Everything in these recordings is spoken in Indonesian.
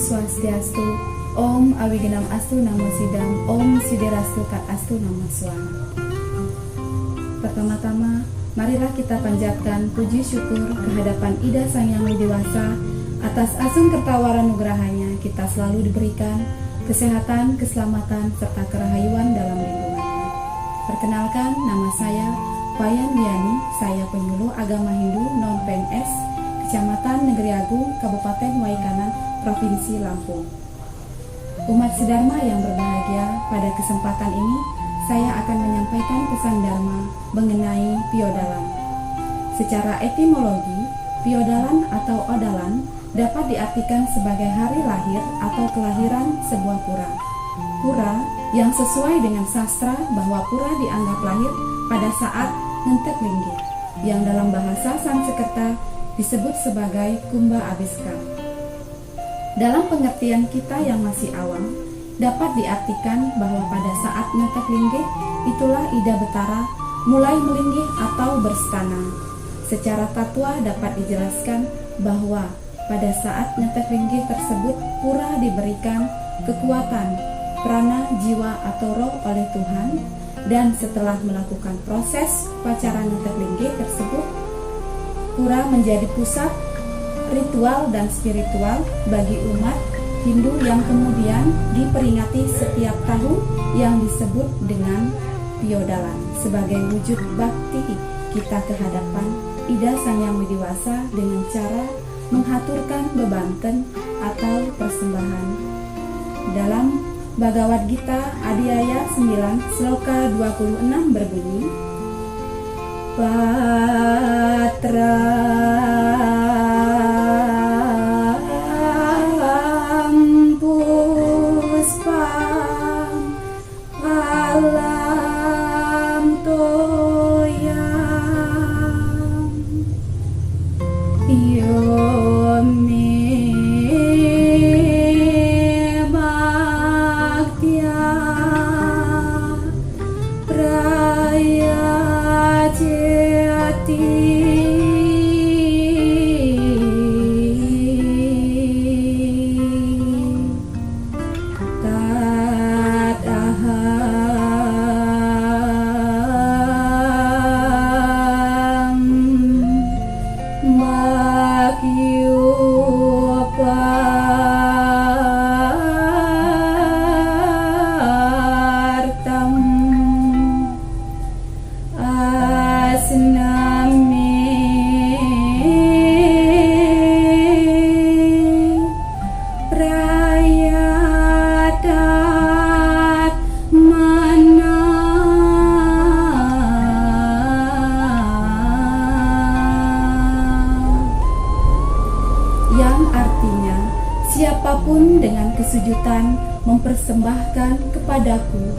Swastiastu, Om Awigenam Astu Namo Sidam, Om Siderastu Kat Astu Namo Swaha. Pertama-tama, marilah kita panjatkan puji syukur kehadapan Ida Sang Yang Widiwasa atas asung kertawaran nugerahanya kita selalu diberikan kesehatan, keselamatan, serta kerahayuan dalam lindungannya. Perkenalkan, nama saya Wayan Diani, saya penyuluh agama Hindu non-PNS, Kecamatan Negeri Agung, Kabupaten Waikanan, Provinsi Lampung. Umat Sedharma yang berbahagia, pada kesempatan ini saya akan menyampaikan pesan Dharma mengenai Piodalan. Secara etimologi, Piodalan atau Odalan dapat diartikan sebagai hari lahir atau kelahiran sebuah pura. Pura yang sesuai dengan sastra bahwa pura dianggap lahir pada saat Ngentek Linggih, yang dalam bahasa Sanskerta disebut sebagai Kumbha Abiska. Dalam pengertian kita yang masih awam, dapat diartikan bahwa pada saat Ngentek Linggih, itulah Ida Betara mulai melinggih atau berstana. Secara tatwa dapat dijelaskan bahwa pada saat Ngentek Linggih tersebut, pura diberikan kekuatan, prana, jiwa atau roh oleh Tuhan, dan setelah melakukan proses upacara Ngentek Linggih tersebut, pura menjadi pusat ritual dan spiritual bagi umat Hindu yang kemudian diperingati setiap tahun yang disebut dengan Piodalan sebagai wujud bakti kita kehadapan Ida Sang Yang Widiwasa dengan cara menghaturkan bebanten atau persembahan. Dalam Bhagavad Gita Adhyaya 9 Sloka 26 berbunyi, Patra siapapun dengan kesujudan mempersembahkan kepadaku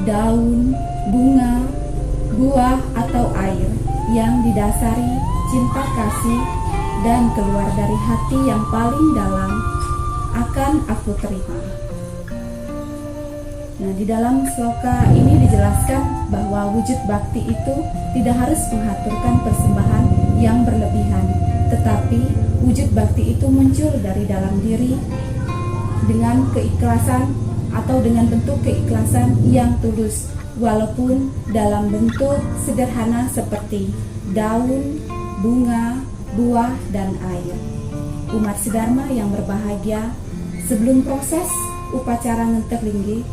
daun, bunga, buah atau air yang didasari cinta kasih dan keluar dari hati yang paling dalam akan aku terima. Nah, di dalam sloka ini dijelaskan bahwa wujud bakti itu tidak harus menghaturkan persembahan yang berlebihan, tetapi wujud bakti itu muncul dari dalam diri dengan keikhlasan atau dengan bentuk keikhlasan yang tulus, walaupun dalam bentuk sederhana seperti daun, bunga, buah, dan air. Umat Sedharma yang berbahagia, sebelum proses upacara Ngentek Linggih,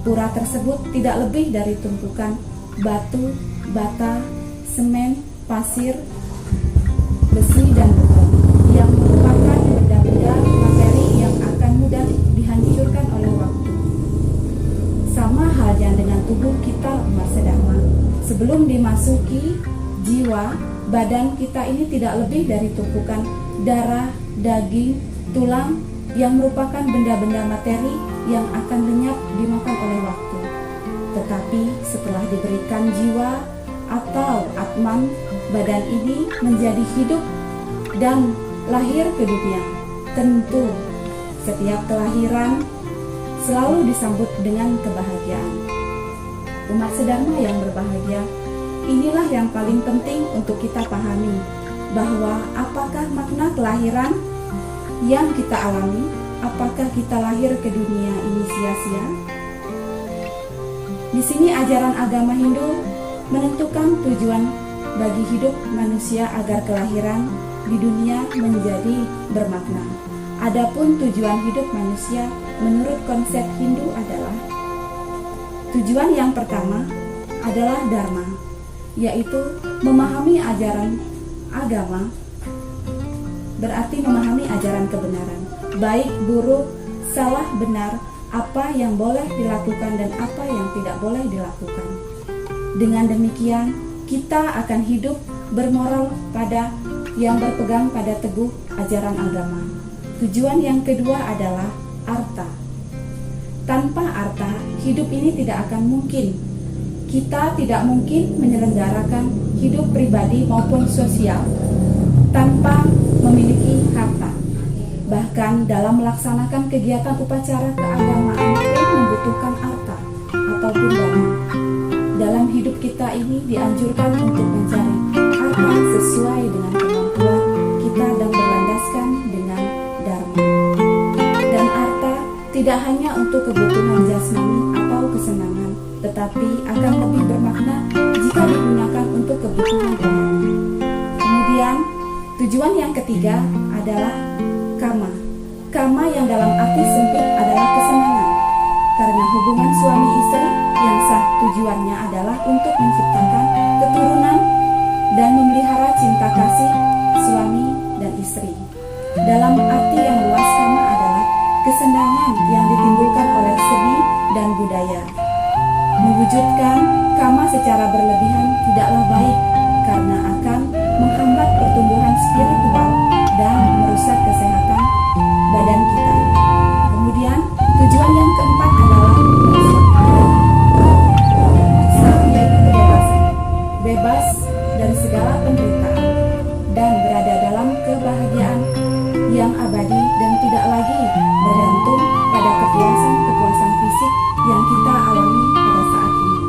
pura tersebut tidak lebih dari tumpukan batu, bata, semen, pasir, besi, dan beton yang merupakan benda-benda materi yang akan mudah dihancurkan oleh waktu. Sama halnya dengan tubuh kita umat Sedharma. Sebelum dimasuki jiwa, badan kita ini tidak lebih dari tumpukan darah, daging, tulang yang merupakan benda-benda materi yang akan lenyap dimakan oleh waktu. Tetapi setelah diberikan jiwa atau atman, badan ini menjadi hidup dan lahir ke dunia. Tentu setiap kelahiran selalu disambut dengan kebahagiaan. Umat Sedharma yang berbahagia, inilah yang paling penting untuk kita pahami, bahwa apakah makna kelahiran yang kita alami apakah kita lahir ke dunia ini sia-sia? Di sini ajaran agama Hindu menentukan tujuan bagi hidup manusia agar kelahiran di dunia menjadi bermakna. Adapun tujuan hidup manusia menurut konsep Hindu adalah tujuan yang pertama adalah dharma, yaitu memahami ajaran agama, berarti memahami ajaran kebenaran, baik buruk, salah benar, apa yang boleh dilakukan dan apa yang tidak boleh dilakukan. Dengan demikian, kita akan hidup bermoral pada yang berpegang pada teguh ajaran agama. Tujuan yang kedua adalah arta. Tanpa arta, hidup ini tidak akan mungkin. Kita tidak mungkin menyelenggarakan hidup pribadi maupun sosial tanpa memiliki harta. Bahkan dalam melaksanakan kegiatan upacara keagamaan pun membutuhkan arta ataupun dana. Dalam hidup kita ini dianjurkan untuk mencari arta sesuai dengan kemampuan kita dan berlandaskan dengan dharma. Dan arta tidak hanya untuk kebutuhan jasmani atau kesenangan, tetapi akan lebih bermakna jika digunakan untuk kebutuhan rohani. Kemudian, tujuan yang ketiga adalah kama. Kama yang dalam arti sempit adalah kesenangan. Karena hubungan suami istri yang sah tujuannya adalah untuk menciptakan keturunan dan memelihara cinta kasih suami dan istri. Dalam arti yang luas, kama adalah kesenangan yang ditimbulkan oleh seni dan budaya. Mewujudkan kama secara berlebihan tidaklah baik karena akan menghambat pertumbuhan spiritual dan merusak kesehatan badan kita. Kemudian tujuan yang keempat adalah kebebasan, bebas dari segala penderitaan dan berada dalam kebahagiaan yang abadi dan tidak lagi bergantung pada kepuasan fisik yang kita alami pada saat ini.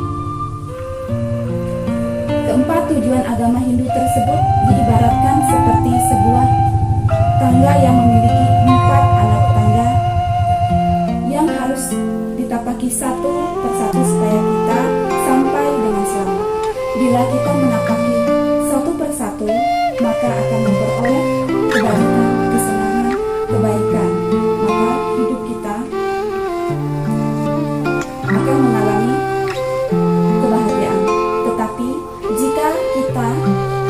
Keempat tujuan agama Hindu tersebut diibaratkan seperti sebuah tangga yang memiliki 4 anak tangga yang harus ditapaki satu persatu supaya kita sampai dengan selamat. Bila kita menapaki satu persatu, maka akan memperoleh kebaikan, kesenangan, kebaikan. Maka hidup kita akan mengalami kebahagiaan. Tetapi jika kita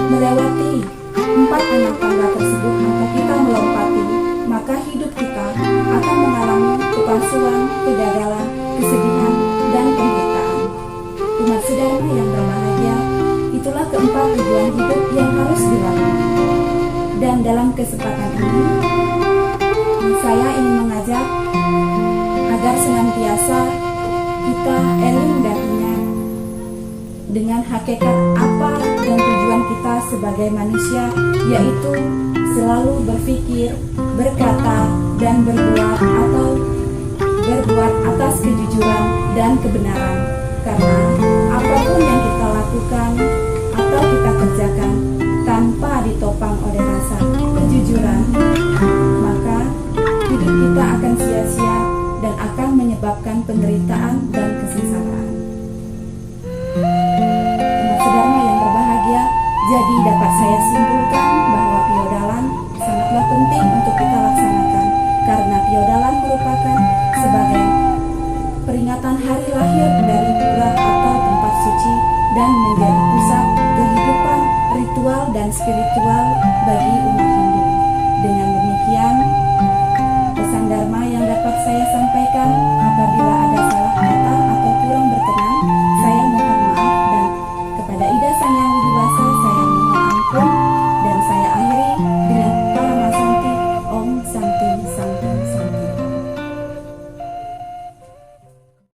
melewati 4 anak tangga tersebut atau kita melompati, maka hidup kita akan mengalami kepalsuan, kegagalan, kesedihan, dan penderitaan. Umat sedharma yang berbahagia, itulah keempat tujuan hidup yang harus dilalui. Dan dalam kesempatan ini, saya ingin mengajak agar senantiasa kita eling dan ingat dengan hakikat apa dan tujuan kita sebagai manusia, yaitu selalu berpikir, berkata, dan berbuat atas kejujuran dan kebenaran. Karena apapun yang kita lakukan atau kita kerjakan tanpa ditopang oleh rasa kejujuran, maka hidup kita akan sia-sia dan akan menyebabkan penderitaan dan kesengsaraan. Umat sedharma yang berbahagia, jadi dapat saya simpulkan bahwa piodalan sangatlah penting untuk kita laksanakan